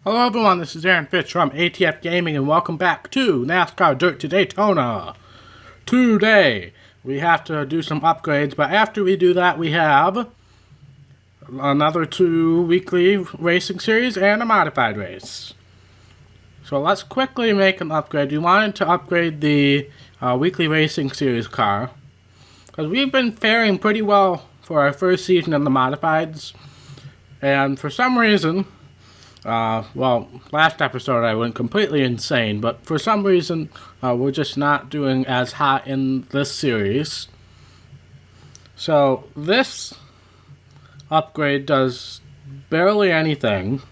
Hello everyone, this is Aaron Fitch from ATF Gaming and welcome back to NASCAR Dirt to Daytona. Today, we have to do some upgrades, but after we do that, we have another 2 weekly racing series and a modified race. So let's quickly make an upgrade. We wanted to upgrade the weekly racing series car, because we've been faring pretty well for our first season in the modifieds, and for some reason, last episode I went completely insane, but for some reason, we're just not doing as hot in this series. So, this upgrade does barely anything.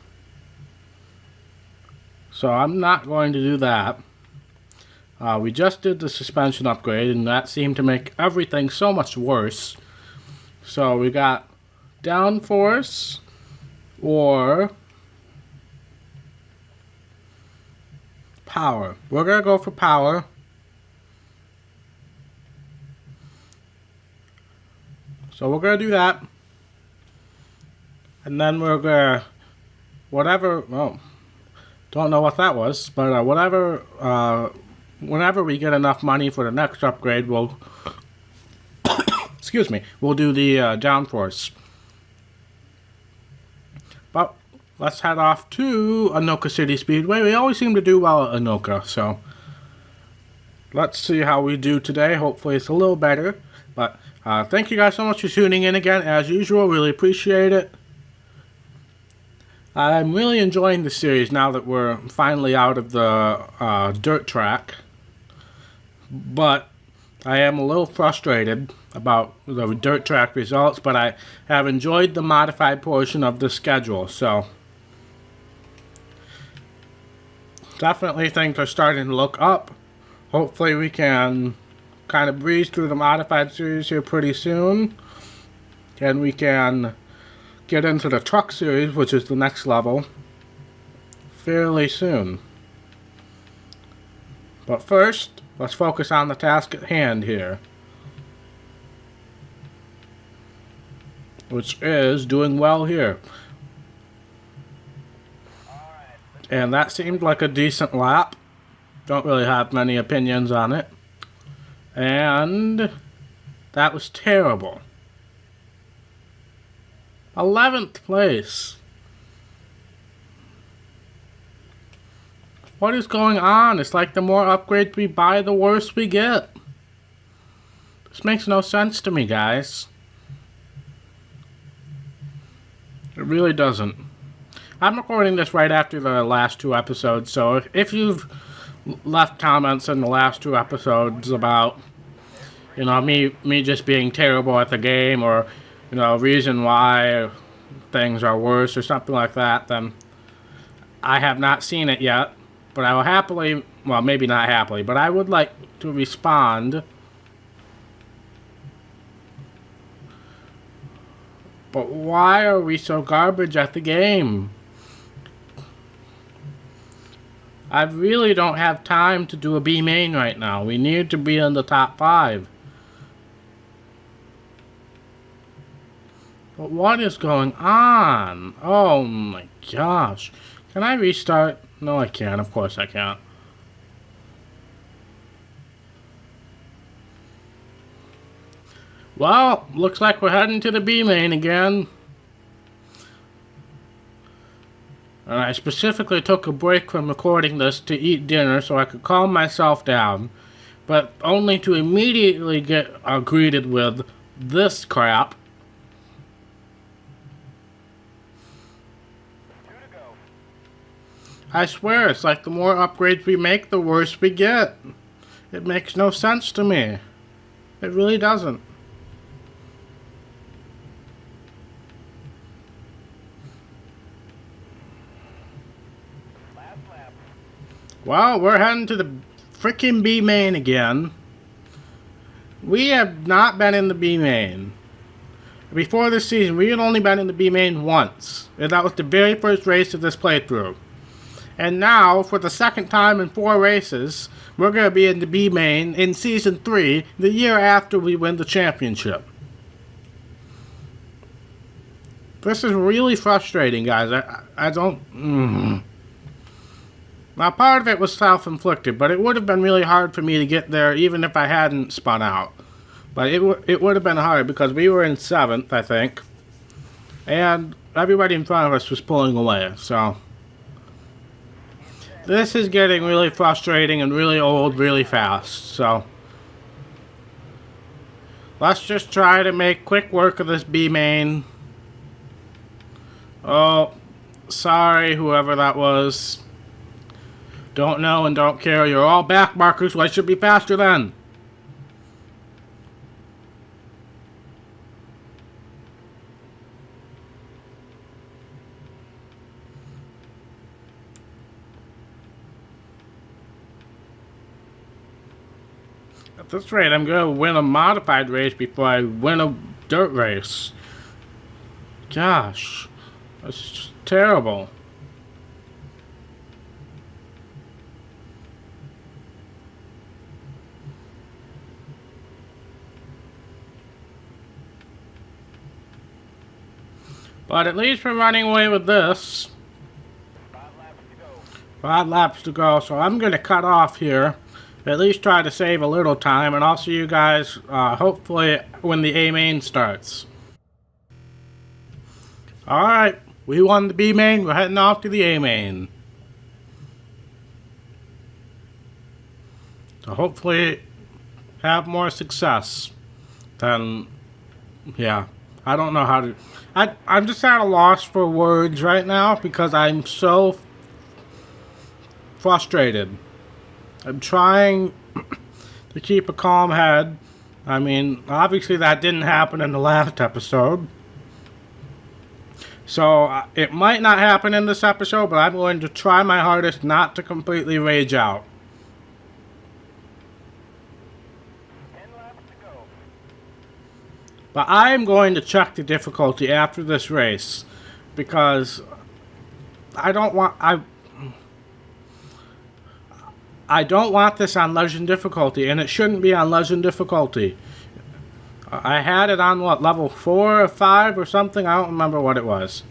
So, I'm not going to do that. We just did the suspension upgrade, and that seemed to make everything so much worse. So, we got downforce, or power. We're going to go for power. So we're going to do that. And then we're going to, don't know what that was, but whenever we get enough money for the next upgrade, we'll, we'll do the downforce. But let's head off to Anoka City Speedway. We always seem to do well at Anoka, so let's see how we do today. Hopefully it's a little better. But thank you guys so much for tuning in again. As usual, really appreciate it. I'm really enjoying the series now that we're finally out of the dirt track. But I am a little frustrated about the dirt track results, but I have enjoyed the modified portion of the schedule, so definitely things are starting to look up. Hopefully we can kind of breeze through the modified series here pretty soon. And we can get into the truck series, which is the next level, fairly soon. But first, let's focus on the task at hand here, which is doing well here. And that seemed like a decent lap. Don't really have many opinions on it. And that was terrible. 11th place. What is going on? It's like the more upgrades we buy, the worse we get. This makes no sense to me, guys. It really doesn't. I'm recording this right after the last 2 episodes, so if you've left comments in the last 2 episodes about, me just being terrible at the game, or, reason why things are worse or something like that, then I have not seen it yet, but I will happily, well, maybe not happily, but I would like to respond. But why are we so garbage at the game? I really don't have time to do a B main right now. We need to be in the top 5. But what is going on? Oh my gosh. Can I restart? No, I can't. Of course I can't. Well, looks like we're heading to the B main again. And I specifically took a break from recording this to eat dinner so I could calm myself down, but only to immediately get greeted with this crap. I swear, it's like the more upgrades we make, the worse we get. It makes no sense to me. It really doesn't. Well, we're heading to the freaking B main again. We have not been in the B main. Before this season, we had only been in the B main once, and that was the very first race of this playthrough. And now, for the second time in 4 races, we're going to be in the B main in Season 3, the year after we win the championship. This is really frustrating, guys. I don't... Now, part of it was self-inflicted, but it would have been really hard for me to get there even if I hadn't spun out. But it would have been hard because we were in 7th, I think. And everybody in front of us was pulling away, so... This is getting really frustrating and really old really fast, so... Let's just try to make quick work of this B main. Oh, sorry, whoever that was. Don't know and don't care. You're all back markers, so I should be faster then. At this rate, I'm going to win a modified race before I win a dirt race. Gosh, that's just terrible. But at least we're running away with this. 5 laps to go, so I'm going to cut off here. At least try to save a little time, and I'll see you guys hopefully when the A main starts. Alright, we won the B main, we're heading off to the A main. So hopefully have more success than, yeah, I don't know how to, I'm just at a loss for words right now because I'm so frustrated. I'm trying to keep a calm head. I mean, obviously that didn't happen in the last episode. So, it might not happen in this episode, but I'm going to try my hardest not to completely rage out. 10 laps to go. But I am going to check the difficulty after this race. Because I don't want this on Legend difficulty, and it shouldn't be on Legend difficulty. I had it on, what, level 4 or 5 or something? I don't remember what it was.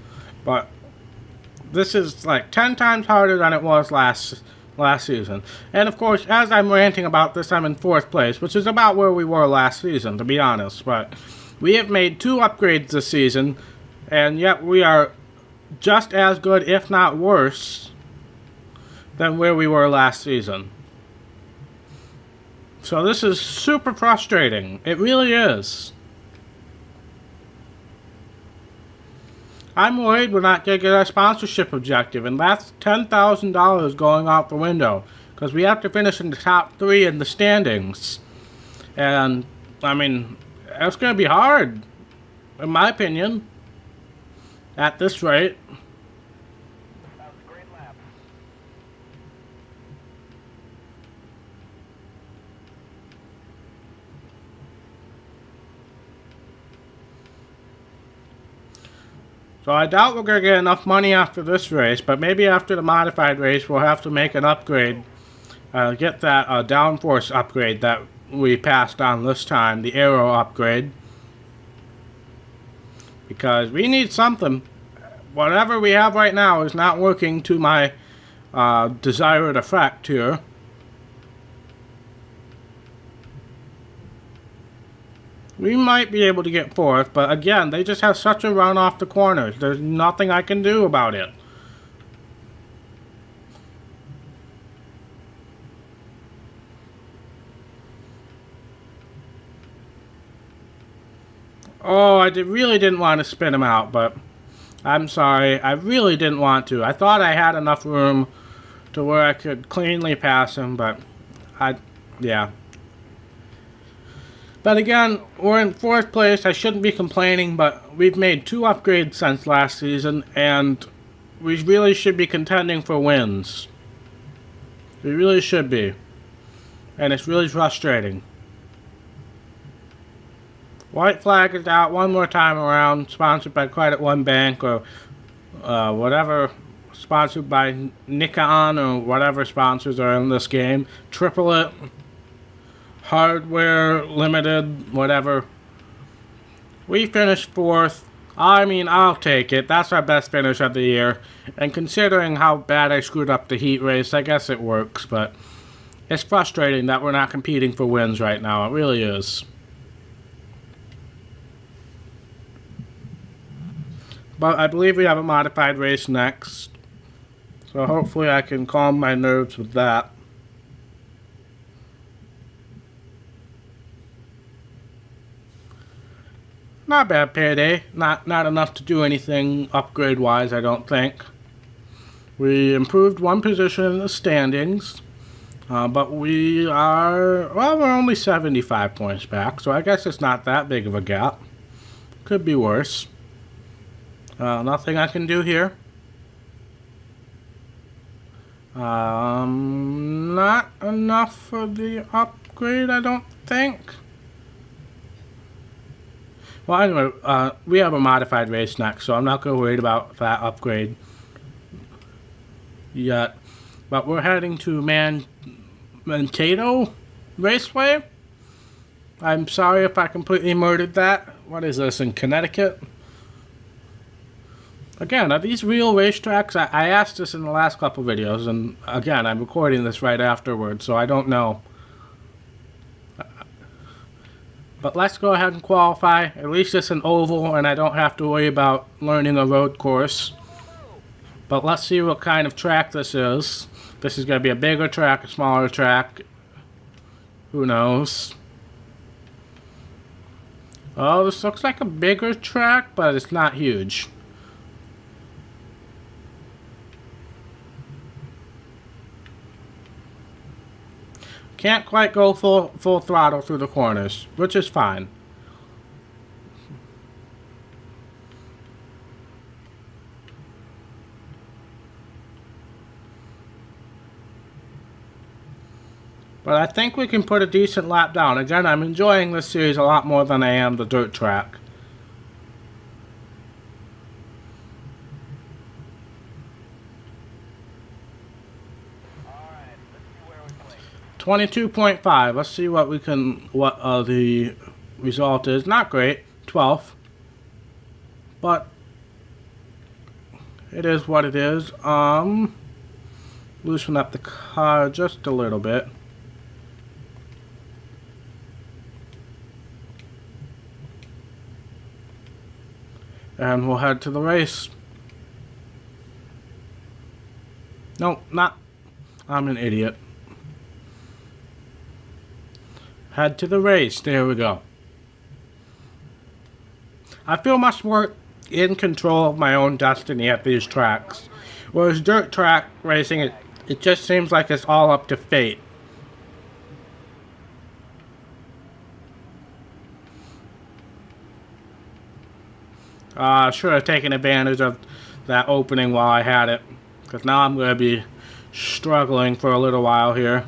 But this is like 10 times harder than it was last season. And of course, as I'm ranting about this, I'm in 4th place, which is about where we were last season, to be honest. But we have made 2 upgrades this season, and yet we are just as good, if not worse, than where we were last season. So this is super frustrating. It really is. I'm worried we're not going to get our sponsorship objective, and that's $10,000 going out the window, because we have to finish in the top 3 in the standings. And, I mean, that's going to be hard, in my opinion, at this rate. That was a great lap. So I doubt we're going to get enough money after this race, but maybe after the modified race we'll have to make an upgrade. Get that downforce upgrade that we passed on this time, the aero upgrade. Because we need something. Whatever we have right now is not working to my desired effect here. We might be able to get 4th, but again, they just have such a run off the corners. There's nothing I can do about it. Oh, I really didn't want to spin him out, but I'm sorry. I really didn't want to. I thought I had enough room to where I could cleanly pass him, but yeah. But again, we're in 4th place. I shouldn't be complaining, but we've made 2 upgrades since last season, and we really should be contending for wins. We really should be. And it's really frustrating. White flag is out one more time around, sponsored by Credit One Bank, or whatever, sponsored by Nikon, or whatever sponsors are in this game. Triple It. Hardware Limited, whatever. We finished 4th. I mean, I'll take it. That's our best finish of the year. And considering how bad I screwed up the heat race, I guess it works. But it's frustrating that we're not competing for wins right now. It really is. But I believe we have a modified race next. So hopefully I can calm my nerves with that. Not bad payday. Not enough to do anything upgrade-wise, I don't think. We improved one position in the standings. But we are... Well, we're only 75 points back. So I guess it's not that big of a gap. Could be worse. Nothing I can do here. Not enough for the upgrade, I don't think. Well, anyway, we have a modified race next, so I'm not going to worry about that upgrade yet. But we're heading to Mankato Raceway. I'm sorry if I completely murdered that. What is this, in Connecticut? Again, are these real racetracks? I asked this in the last couple videos, and again, I'm recording this right afterwards, so I don't know. But let's go ahead and qualify. At least it's an oval, and I don't have to worry about learning a road course. But let's see what kind of track this is. This is going to be a bigger track, a smaller track. Who knows? Oh, this looks like a bigger track, but it's not huge. Can't quite go full throttle through the corners, which is fine. But I think we can put a decent lap down. Again, I'm enjoying this series a lot more than I am the dirt track. Alright, let's see where we play. 22.5. Let's see what the result is. Not great. 12th. But it is what it is. Loosen up the car just a little bit. And we'll head to the race. No, not. I'm an idiot. Head to the race. There we go. I feel much more in control of my own destiny at these tracks. Whereas dirt track racing, it just seems like it's all up to fate. Should have taken advantage of that opening while I had it. Because now I'm going to be struggling for a little while here.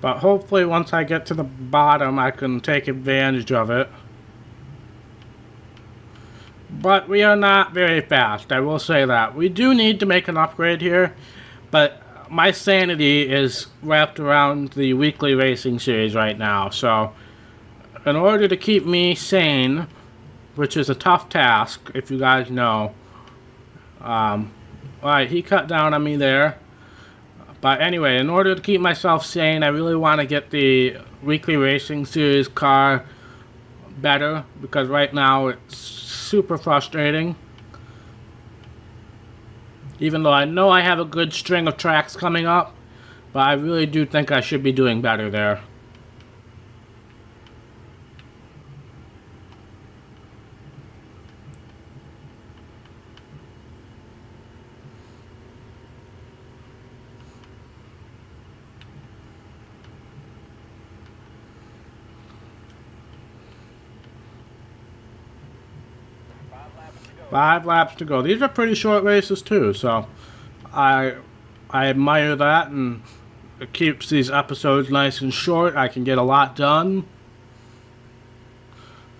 But hopefully once I get to the bottom, I can take advantage of it. But we are not very fast, I will say that. We do need to make an upgrade here, but my sanity is wrapped around the weekly racing series right now. So, in order to keep me sane, which is a tough task, if you guys know. Alright, he cut down on me there. But anyway, in order to keep myself sane, I really want to get the weekly racing series car better, because right now it's super frustrating. Even though I know I have a good string of tracks coming up, but I really do think I should be doing better there. Five laps to go. These are pretty short races too, so I admire that, and it keeps these episodes nice and short. I can get a lot done.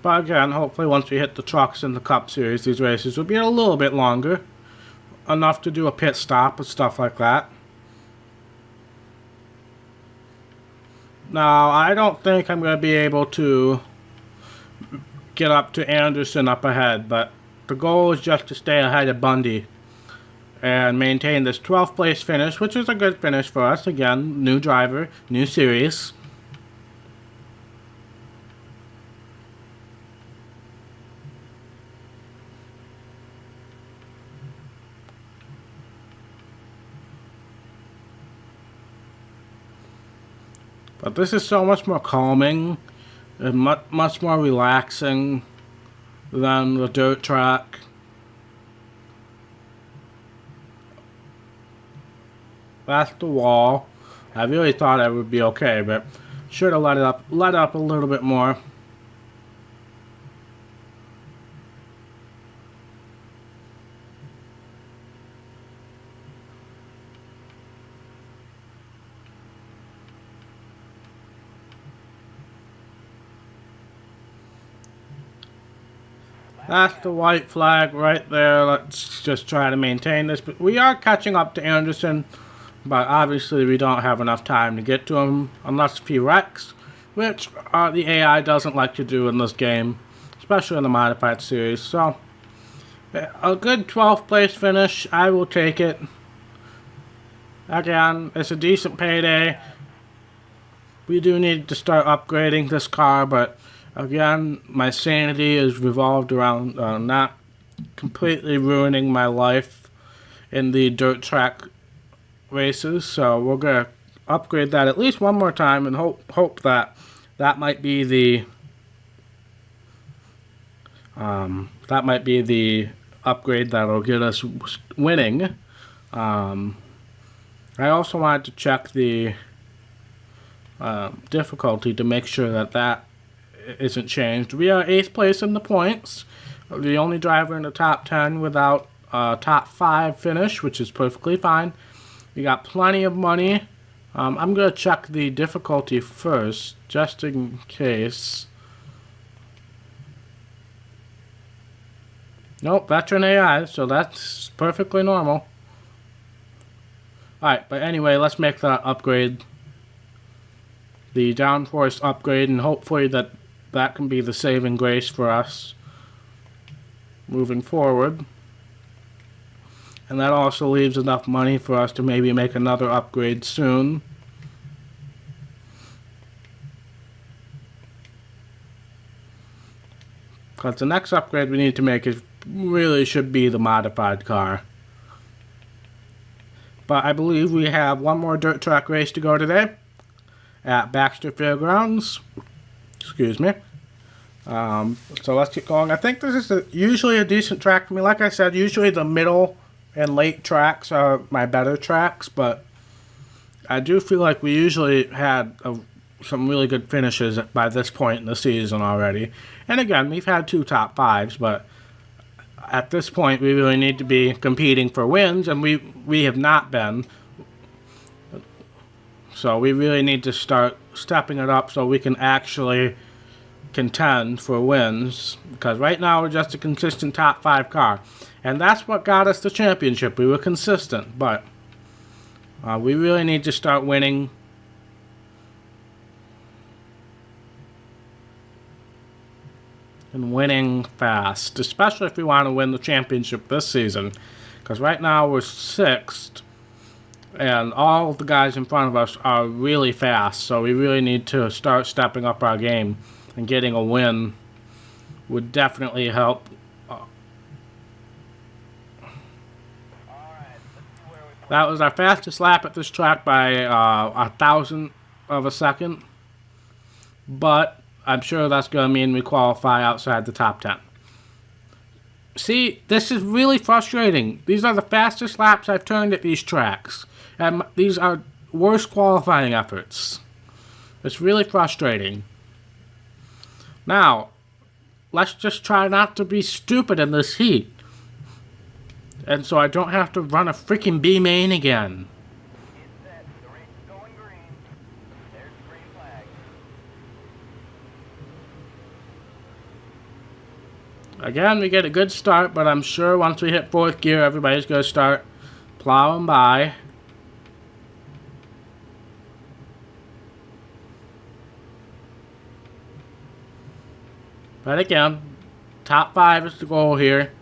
But again, hopefully once we hit the trucks in the Cup Series, these races will be a little bit longer. enough to do a pit stop and stuff like that. Now, I don't think I'm going to be able to get up to Anderson up ahead, but the goal is just to stay ahead of Bundy and maintain this 12th place finish, which is a good finish for us. Again, new driver, new series. But this is so much more calming and much more relaxing than the dirt track. That's the wall. I really thought I would be okay, but should have let up a little bit more. That's the white flag right there. Let's just try to maintain this. But we are catching up to Anderson, but obviously we don't have enough time to get to him unless if he wrecks, which the AI doesn't like to do in this game, especially in the modified series. So a good 12th place finish, I will take it. Again, it's a decent payday. We do need to start upgrading this car, but again, my sanity is revolved around not completely ruining my life in the dirt track races. So we're gonna upgrade that at least one more time and hope that might be the upgrade that'll get us winning. I also wanted to check the difficulty to make sure that isn't changed. We are 8th place in the points. The only driver in the top 10 without a top 5 finish, which is perfectly fine. We got plenty of money. I'm going to check the difficulty first, just in case. Nope, veteran AI, so that's perfectly normal. Alright, but anyway, let's make that upgrade. The downforce upgrade, and hopefully that can be the saving grace for us moving forward. And that also leaves enough money for us to maybe make another upgrade soon. Because the next upgrade we need to make really should be the modified car. But I believe we have one more dirt track race to go today at Baxter Fairgrounds. Excuse me. So let's get going. I think this is usually a decent track for me. Like I said, usually the middle and late tracks are my better tracks, but I do feel like we usually had some really good finishes by this point in the season already. And again, we've had 2 top 5s, but at this point we really need to be competing for wins, and we have not been. So we really need to start stepping it up so we can actually contend for wins, because right now we're just a consistent top 5 car, and that's what got us the championship. We were consistent, but we really need to start winning. And winning fast, especially if we want to win the championship this season, because right now we're 6th and all the guys in front of us are really fast, so we really need to start stepping up our game, and getting a win would definitely help. That was our fastest lap at this track by 1,000th of a second, but I'm sure that's going to mean we qualify outside the top 10. See, this is really frustrating. These are the fastest laps I've turned at these tracks, and these are worst qualifying efforts. It's really frustrating. Now, let's just try not to be stupid in this heat, and so I don't have to run a freaking B main again. It's set. The race is going green. There's the green flag. Again, we get a good start, but I'm sure once we hit 4th gear, everybody's going to start plowing by. But again, top 5 is the goal here.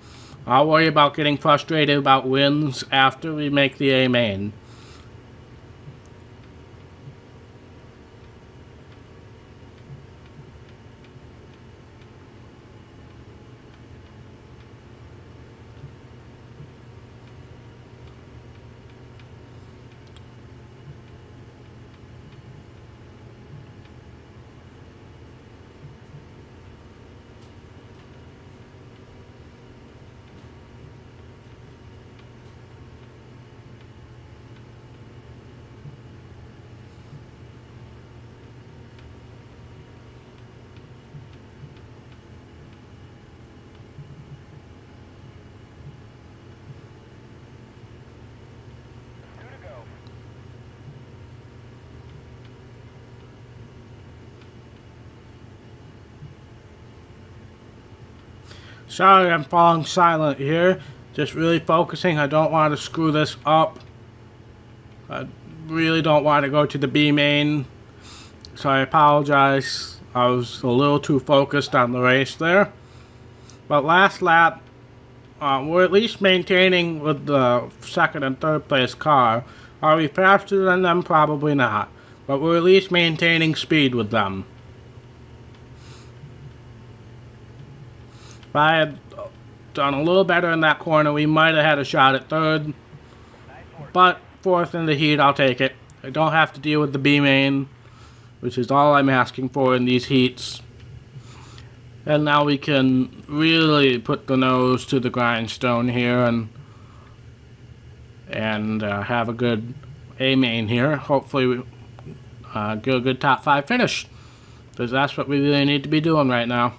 I'll worry about getting frustrated about wins after we make the A main. Sorry, I'm falling silent here. Just really focusing. I don't want to screw this up. I really don't want to go to the B main. So I apologize. I was a little too focused on the race there. But last lap, we're at least maintaining with the 2nd and 3rd place car. Are we faster than them? Probably not. But we're at least maintaining speed with them. If I had done a little better in that corner, we might have had a shot at 3rd. But 4th in the heat, I'll take it. I don't have to deal with the B main, which is all I'm asking for in these heats. And now we can really put the nose to the grindstone here and have a good A main here. Hopefully we get a good top 5 finish, because that's what we really need to be doing right now.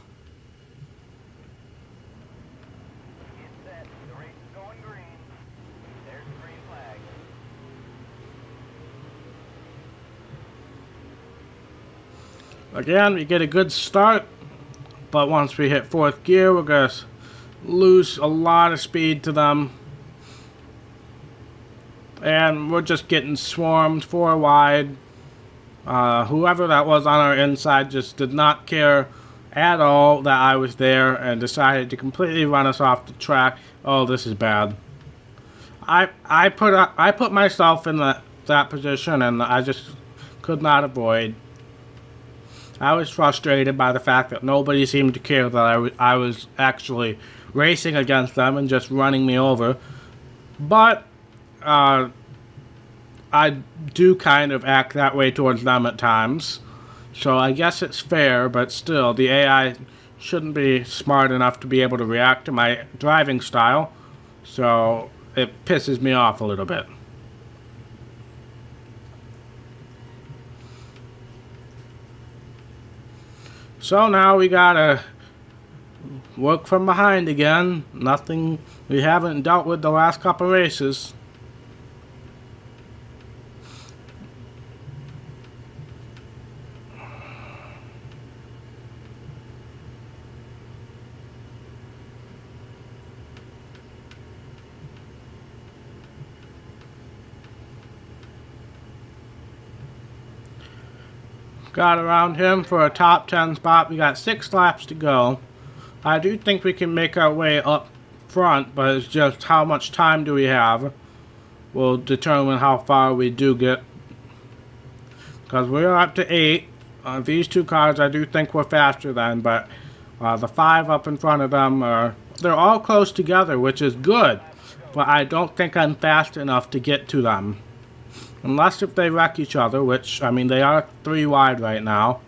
Again, we get a good start, but once we hit 4th gear, we're going to lose a lot of speed to them. And we're just getting swarmed 4 wide. Whoever that was on our inside just did not care at all that I was there and decided to completely run us off the track. Oh, this is bad. I put myself in that position, and I just could not avoid. I was frustrated by the fact that nobody seemed to care that I was actually racing against them and just running me over. But I do kind of act that way towards them at times. So I guess it's fair, but still, the AI shouldn't be smart enough to be able to react to my driving style. So it pisses me off a little bit. So now we gotta work from behind again. Nothing we haven't dealt with the last couple races. Got around him for a top 10 spot. We got 6 laps to go. I do think we can make our way up front, but it's just how much time do we have will determine how far we do get. Because we're up to 8. These 2 cars I do think we're faster than, but the 5 up in front of them they're all close together, which is good. But I don't think I'm fast enough to get to them. Unless if they wreck each other, which, I mean, they are 3 wide right now.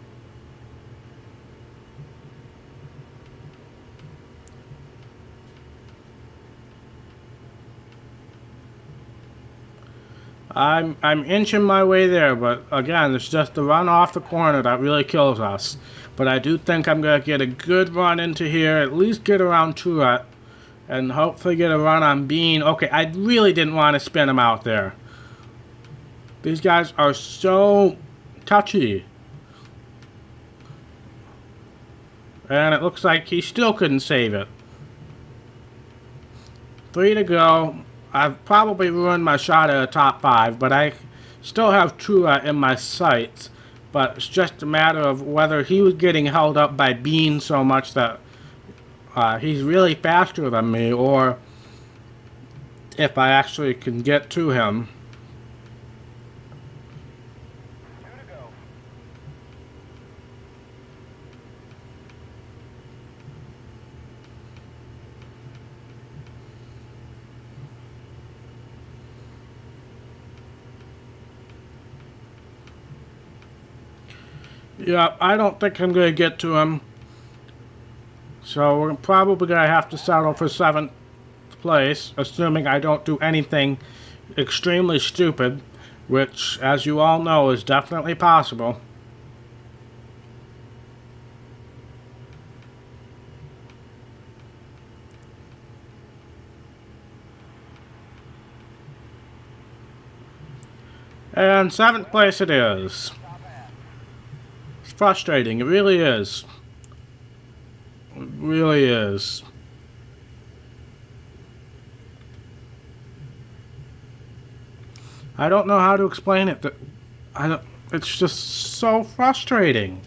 I'm inching my way there, but again, it's just the run off the corner that really kills us. But I do think I'm going to get a good run into here, at least get around Truett, and hopefully get a run on Bean. Okay, I really didn't want to spin him out there. These guys are so touchy. And it looks like he still couldn't save it. 3 to go. I've probably ruined my shot at a top 5, but I still have Trua in my sights. But it's just a matter of whether he was getting held up by Bean so much that he's really faster than me, or if I actually can get to him. 2 to go. Yeah, I don't think I'm going to get to him. So we're probably going to have to settle for 7th place, assuming I don't do anything extremely stupid, which, as you all know, is definitely possible. And 7th place it is. It's frustrating, it really is. It really is. I don't know how to explain it. It's just so frustrating.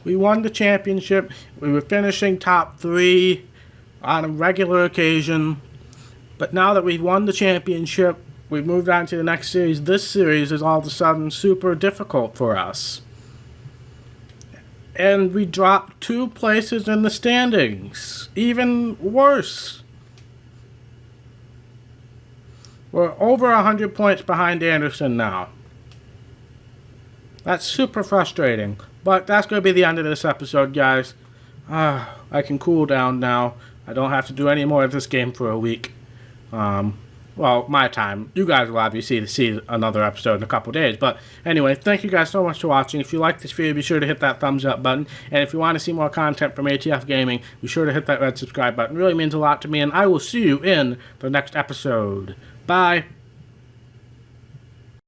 We won the championship. We were finishing top 3 on a regular occasion. But now that we've won the championship, we've moved on to the next series. This series is all of a sudden super difficult for us. And we dropped 2 places in the standings. Even worse. We're over 100 points behind Anderson now. That's super frustrating. But that's going to be the end of this episode, guys. I can cool down now. I don't have to do any more of this game for a week. Well, my time. You guys will obviously see another episode in a couple days. But anyway, thank you guys so much for watching. If you like this video, be sure to hit that thumbs up button. And if you want to see more content from ATF Gaming, be sure to hit that red subscribe button. It really means a lot to me. And I will see you in the next episode. Bye.